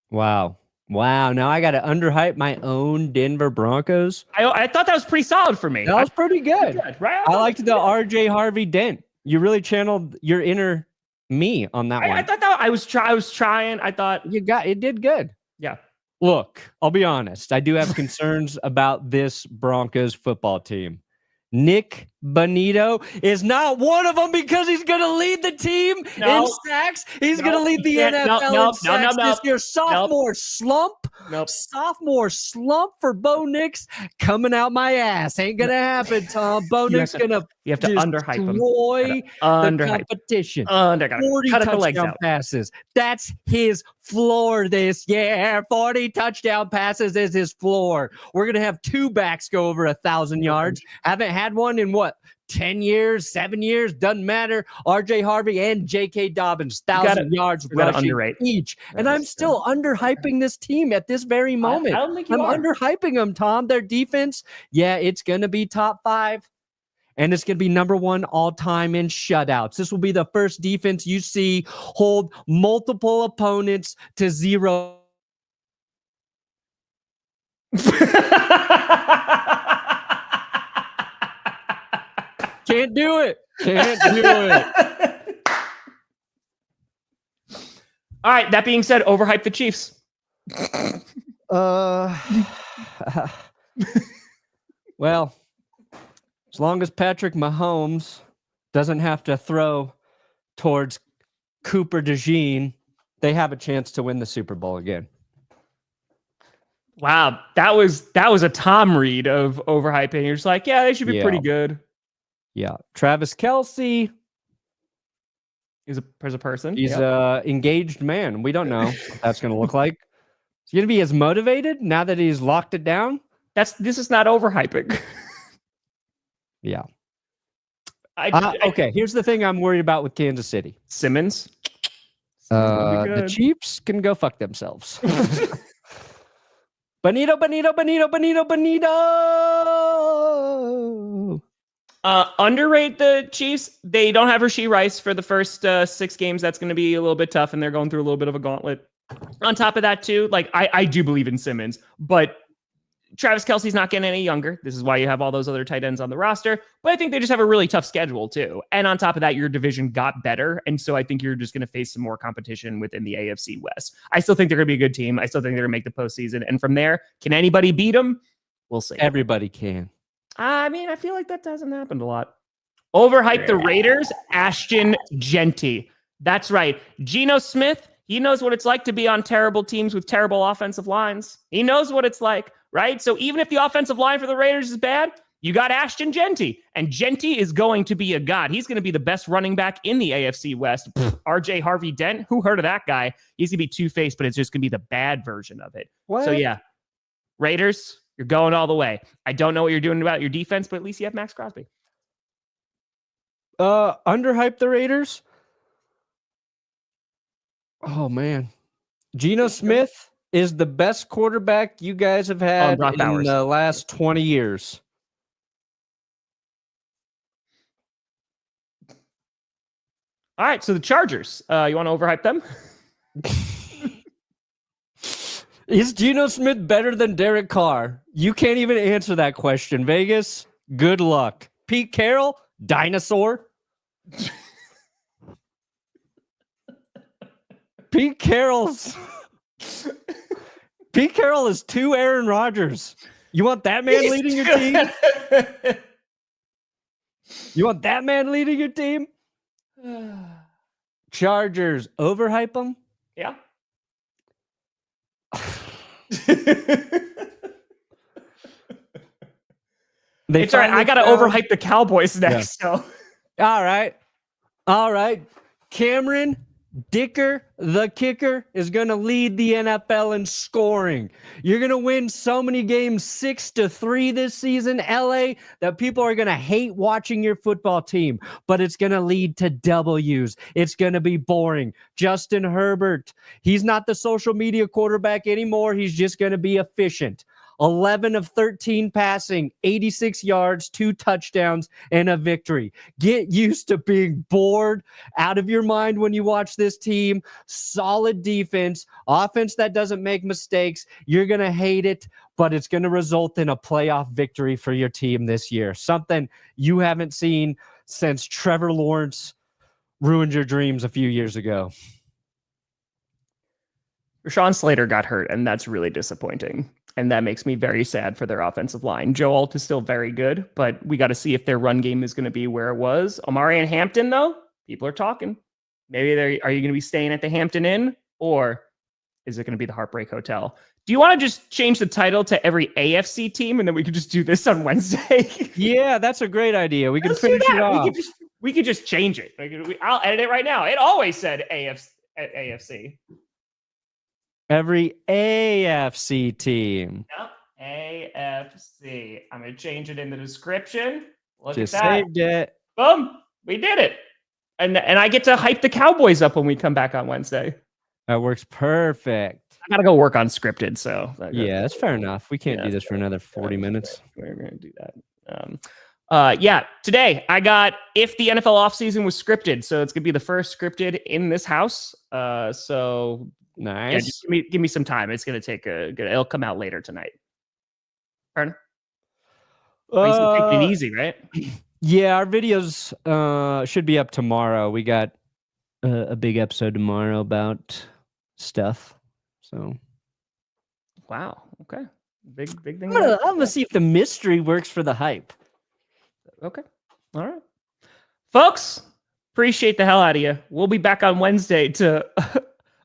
Wow. Now I got to underhype my own Denver Broncos. I thought that was pretty solid for me. That was pretty good. Right? I liked the RJ Harvey Dent. You really channeled your inner me on that one. I thought that I was trying. I thought it did good. Yeah. Look, I'll be honest. I do have concerns about this Broncos football team. Nick Bonito is not one of them because he's going to lead the team in sacks. He's going to lead the NFL in sacks this year. Sophomore slump for Bo Nix coming out my ass. Ain't going to happen, Tom. Bo Nix going to you have to underhype him. Destroy the competition. 40 touchdown passes. That's his floor this year. 40 touchdown passes is his floor. We're going to have two backs go over 1,000 yards. Haven't had one in 10 years, 7 years, doesn't matter. RJ Harvey and J.K. Dobbins, 1,000 yards rushing each. And I'm still underhyping this team at this very moment. I don't think I'm underhyping them, Tom. Their defense, it's going to be top 5. And it's going to be number 1 all time in shutouts. This will be the first defense you see hold multiple opponents to 0. Can't do it. All right. That being said, overhype the Chiefs. Well, long as Patrick Mahomes doesn't have to throw towards Cooper DeJean, they have a chance to win the Super Bowl again. Wow, that was a Tom Reed of overhyping. You're just like, yeah, they should be pretty good. Yeah. Travis Kelce. He's a person. He's a engaged man. We don't know what that's going to look like. Is he going to be as motivated now that he's locked it down? This is not overhyping. Yeah. Okay, here's the thing I'm worried about with Kansas City. Simmons. The Chiefs can go fuck themselves. Bonito. Underrate the Chiefs. They don't have Rashee Rice for the first 6 games. That's going to be a little bit tough, and they're going through a little bit of a gauntlet. On top of that, too, like I do believe in Simmons, but Travis Kelce's not getting any younger. This is why you have all those other tight ends on the roster. But I think they just have a really tough schedule, too. And on top of that, your division got better. And so I think you're just going to face some more competition within the AFC West. I still think they're going to be a good team. I still think they're going to make the postseason. And from there, can anybody beat them? We'll see. Everybody can. I mean, I feel like that hasn't happened a lot. Overhype the Raiders, Ashton Genty. That's right. Geno Smith, he knows what it's like to be on terrible teams with terrible offensive lines. He knows what it's like, right? So even if the offensive line for the Raiders is bad, you got Ashton Genty. And Genty is going to be a god. He's going to be the best running back in the AFC West. RJ Harvey Dent, who heard of that guy? He's going to be two-faced, but it's just going to be the bad version of it. What? So yeah, Raiders, you're going all the way. I don't know what you're doing about your defense, but at least you have Max Crosby. Underhype the Raiders. Oh man, Geno Smith is the best quarterback you guys have had in the last 20 years. All right, so the Chargers. You want to overhype them? Is Geno Smith better than Derek Carr? You can't even answer that question. Vegas, good luck. Pete Carroll, dinosaur. Pete Carroll is 2 Aaron Rodgers. You want that man leading your team? You want that man leading your team? Chargers, overhype them? Yeah. It's all right. I got to overhype the Cowboys next. Yeah. So, all right. Cameron Dicker, the kicker, is going to lead the NFL in scoring. You're going to win so many games 6-3 this season, LA, that people are going to hate watching your football team, but it's going to lead to W's. It's going to be boring. Justin Herbert, he's not the social media quarterback anymore. He's just going to be efficient. 11 of 13 passing, 86 yards, 2 touchdowns, and a victory. Get used to being bored out of your mind when you watch this team. Solid defense, offense that doesn't make mistakes. You're going to hate it, but it's going to result in a playoff victory for your team this year. Something you haven't seen since Trevor Lawrence ruined your dreams a few years ago. Rashawn Slater got hurt, and that's really disappointing. And that makes me very sad for their offensive line. Joe Alt is still very good, but we got to see if their run game is going to be where it was. Omari and Hampton, though, people are talking. Maybe are you going to be staying at the Hampton Inn, or is it going to be the Heartbreak Hotel? Do you want to just change the title to every AFC team, and then we could just do this on Wednesday? Yeah, that's a great idea. We can finish it off. We could just change it. I'll edit it right now. It always said AFC. Every AFC team. Yep. AFC. I'm going to change it in the description. Look Just at that. Saved it. Boom. We did it. And I get to hype the Cowboys up when we come back on Wednesday. That works perfect. I got to go work on scripted. So yeah, that's fair enough. We can't do this for another 40 minutes. We're going to do that. Yeah, today I got if the NFL offseason was scripted. So it's going to be the first scripted in this house. So nice. Yeah, just give me some time. It's going to take it'll come out later tonight. Pardon? He's taking it easy, right? Yeah, our videos should be up tomorrow. We got a big episode tomorrow about stuff. So, wow. Okay. Big thing. I'm gonna see if the mystery works for the hype. Okay. All right. Folks, appreciate the hell out of you. We'll be back on Wednesday to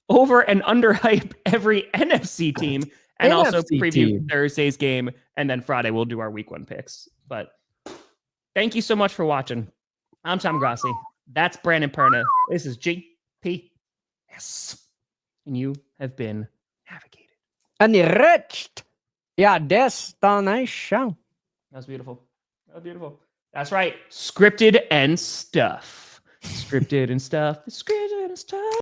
over and underhype every NFC team and also NFC preview team. Thursday's game. And then Friday, we'll do our week 1 picks. But thank you so much for watching. I'm Tom Grossi. That's Brandon Perna. This is GPS. And you have been navigated. Enriched. Yeah, destination. That was beautiful. That was beautiful. That's right. Scripted and stuff. Scripted and stuff. Scripted and stuff.